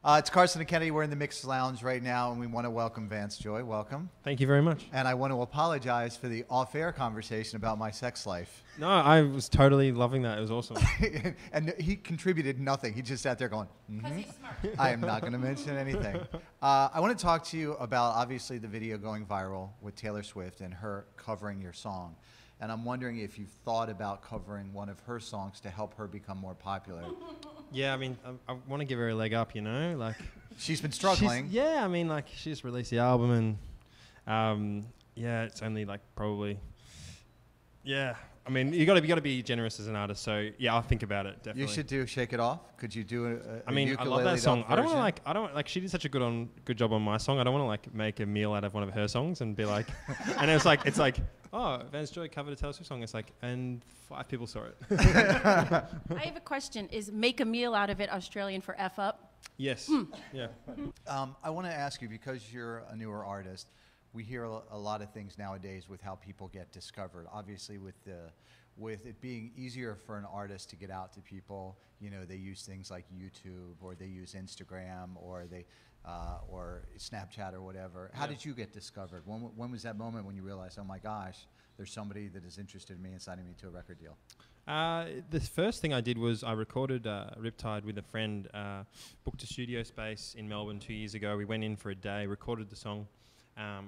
It's Carson and Kennedy. We're in the Mixed Lounge right now, and we want to welcome Vance Joy. Welcome. Thank you very much. And I want to apologize for the off-air conversation about my sex life. No, I was totally loving that. It was awesome. And he contributed nothing. He just sat there going, He's smart. I am not going to mention anything. I want to talk to you about, obviously, the video going viral with Taylor Swift and her covering your song. And I'm wondering if you've thought about covering one of her songs to help her become more popular. Yeah, I mean, I want to give her a leg up, you know? Like, she's been struggling. Yeah, I mean, like, she just released the album and, yeah, it's only, like, probably, yeah. I mean, you got to be generous as an artist, so, yeah, I'll think about it, definitely. You should do Shake It Off. Could you do I mean, I love that song. I don't want to, like, she did such a good job on my song. I don't want to, like, make a meal out of one of her songs and be like, and it's like, oh, Vance Joy covered a Taylor Swift song. It's like, and 5 people saw it. I have a question. Is make a meal out of it Australian for F up? Yes. Yeah. I want to ask you, because you're a newer artist, we hear a lot of things nowadays with how people get discovered. Obviously, with it being easier for an artist to get out to people, you know, they use things like YouTube, or they use Instagram, or or Snapchat or whatever. How did you get discovered? When was that moment when you realized, oh my gosh, there's somebody that is interested in me and signing me to a record deal? The first thing I did was I recorded Riptide with a friend, booked a studio space in Melbourne 2 years ago. We went in for a day, recorded the song,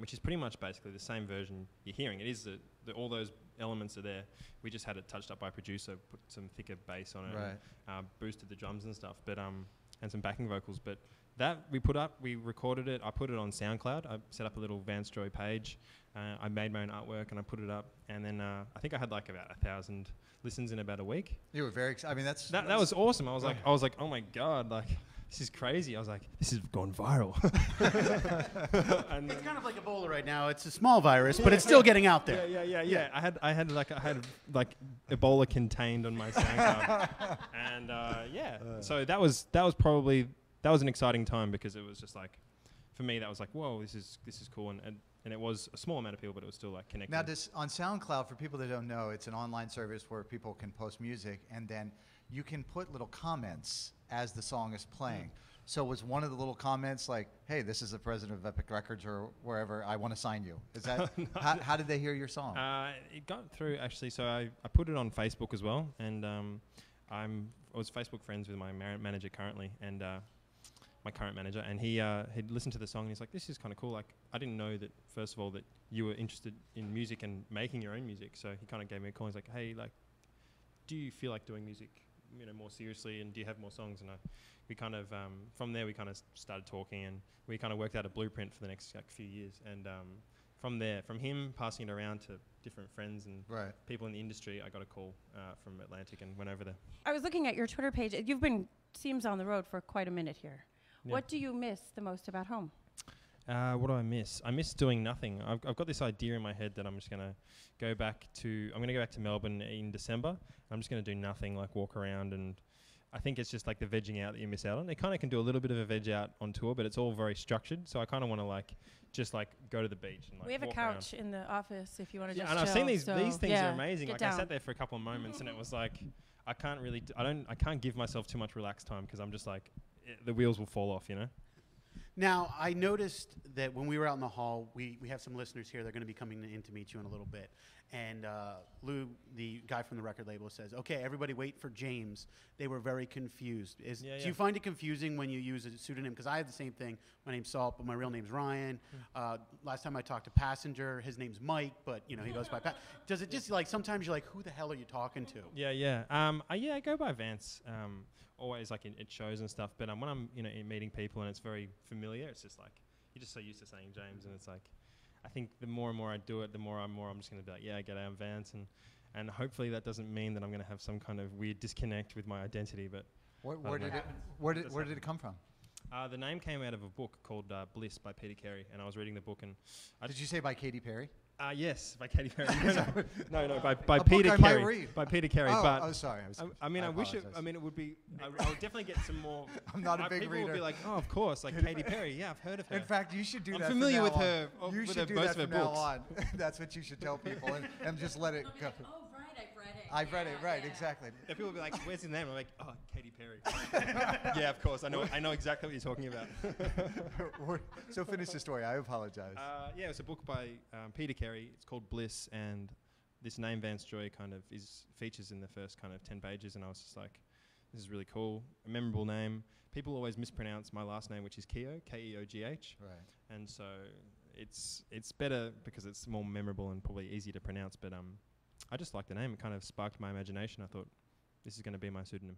which is pretty much basically the same version you're hearing. It is all those elements are there. We just had it touched up by a producer, put some thicker bass on it, right. Boosted the drums and stuff, but and some backing vocals. But that we recorded it. I put it on SoundCloud. I set up a little Vance Joy page. I made my own artwork and I put it up. And then I think I had like about 1,000 listens in about a week. You were very excited. I mean, that was awesome. I was like, oh my god, like this is crazy. I was like, this has gone viral. And it's kind of like Ebola right now. It's a small virus, but it's still getting out there. Yeah. I had like Ebola contained on my SoundCloud, and so that was an exciting time, because it was just like, for me, that was like, whoa, this is cool, and it was a small amount of people, but it was still like connected. Now, on SoundCloud, for people that don't know, it's an online service where people can post music, and then you can put little comments as the song is playing. So was one of the little comments like, hey, this is the president of Epic Records or wherever, I want to sign you? Is that how did they hear your song? It got through, actually. So I put it on Facebook as well, and I was Facebook friends with my manager currently, and my current manager, and he'd listened to the song and he's like, this is kind of cool. Like, I didn't know that, first of all, that you were interested in music and making your own music. So he kind of gave me a call. He's like, hey, like, do you feel like doing music, you know, more seriously, and do you have more songs? And we kind of from there we kind of started talking, and we kind of worked out a blueprint for the next few years. And from there, from him passing it around to different friends and people in the industry, I got a call from Atlantic and went over there. I was looking at your Twitter page. You've been seems on the road for quite a minute here. Yeah. What do you miss the most about home? What do I miss? I miss doing nothing. I've got this idea in my head that I'm just going to go back to Melbourne in December. I'm just going to do nothing, like walk around, and I think it's just like the vegging out that you miss out on. They kind of can do a little bit of a veg out on tour, but it's all very structured. So I kind of want to just go to the beach and we have a couch in the office if you want to just and chill. I've seen these things are amazing. Like, down. I sat there for a couple of moments and it was like, I can't give myself too much relaxed time, because I'm just like, the wheels will fall off, you know? Now, I noticed that when we were out in the hall, we have some listeners here that are going to be coming in to meet you in a little bit. And Lou, the guy from the record label, says, okay, everybody wait for James. They were very confused. Do you find it confusing when you use a pseudonym? Because I have the same thing. My name's Salt, but my real name's Ryan. Last time I talked to Passenger, his name's Mike, but he goes by Pat. Does it just, like, sometimes you're like, who the hell are you talking to? Yeah. I go by Vance. Always, like, at shows and stuff, but when I'm in meeting people and it's very familiar, it's just like you're just so used to saying James, and it's like, I think the more and more I do it, the more I'm just going to be like, yeah, g'day, I'm Vance, and hopefully that doesn't mean that I'm going to have some kind of weird disconnect with my identity. But where did it come from? The name came out of a book called Bliss by Peter Carey, and I was reading the book, and did you say by Katy Perry? Yes, by Katy Perry. No, by Peter Carey. By Peter Carey. Oh, sorry. I wish it. I mean, it would be. I would definitely get some more. I'm not a big people reader. Would be like, oh, of course, like Katy Perry. Yeah, I've heard of her. In fact, you should do that. I'm familiar with her. You should do that from now on. That's what you should tell people, and just let it go. Oh, right, I've read it. I've read it, right, exactly. And people will be like, "Where's his name?" I'm like, "Oh, Katy Perry." Yeah, of course. I know exactly what you're talking about. So finish the story. I apologize. Yeah, it's a book by Peter Carey. It's called Bliss, and this name Vance Joy kind of features in the first kind of 10 pages, and I was just like, this is really cool, a memorable name. People always mispronounce my last name, which is Keogh, Keogh, Right. and so it's better because it's more memorable and probably easy to pronounce. But I just like the name. It kind of sparked my imagination. I thought this is going to be my pseudonym.